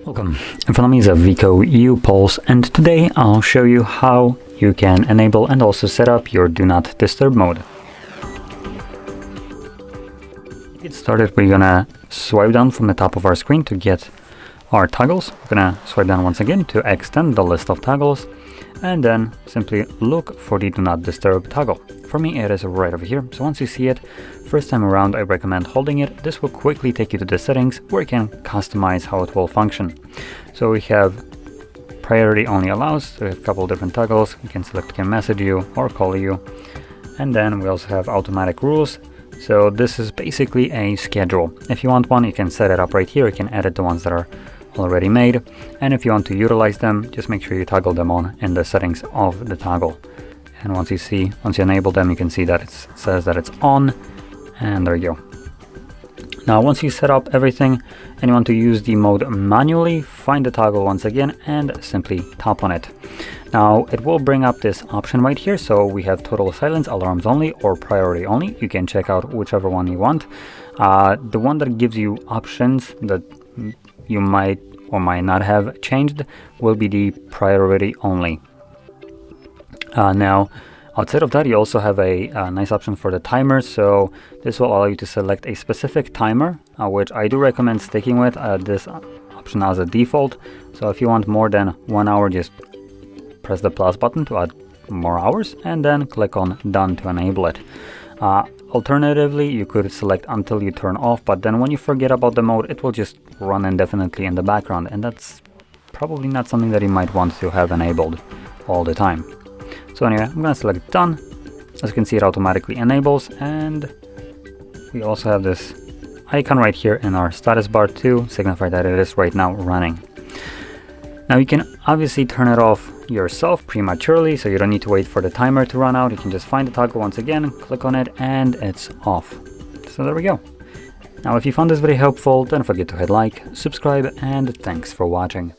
Welcome. In front of me is a WIKO U Pulse, and today I'll show you how you can enable and also set up your Do Not Disturb mode. To get started, we're gonna swipe down from the top of our screen to get our toggles. We're gonna swipe down once again to extend the list of toggles, and then simply look for the Do Not Disturb toggle. For me, it is right over here. So once you see it, first time around, I recommend holding it. This will quickly take you to the settings where you can customize how it will function. So we have priority only allows, so we have a couple of different toggles. You can select can message you or call you. And then we also have automatic rules. So this is basically a schedule. If you want one, you can set it up right here. You can edit the ones that are already made. And if you want to utilize them, just make sure you toggle them on in the settings of the toggle. And once you enable them, you can see that it says that it's on, and there you go. Now, once you set up everything and you want to use the mode manually, find the toggle once again and simply tap on it. Now, it will bring up this option right here. So we have total silence, alarms only, or priority only. You can check out whichever one you want. The one that gives you options that you might or might not have changed will be the priority only. Now, outside of that, you also have a nice option for the timer. So this will allow you to select a specific timer, which I do recommend sticking with this option as a default. So if you want more than 1 hour, just press the plus button to add more hours and then click on done to enable it. Alternatively, you could select until you turn off, but then when you forget about the mode, it will just run indefinitely in the background, and that's probably not something that you might want to have enabled all the time. So anyway, I'm gonna select done. As you can see, it automatically enables, and we also have this icon right here in our status bar to signify that it is right now running. Now you can obviously turn it off yourself prematurely, so you don't need to wait for the timer to run out. You can just find the toggle once again, click on it, and it's off. So there we go. Now if you found this video helpful, don't forget to hit like, subscribe, and thanks for watching.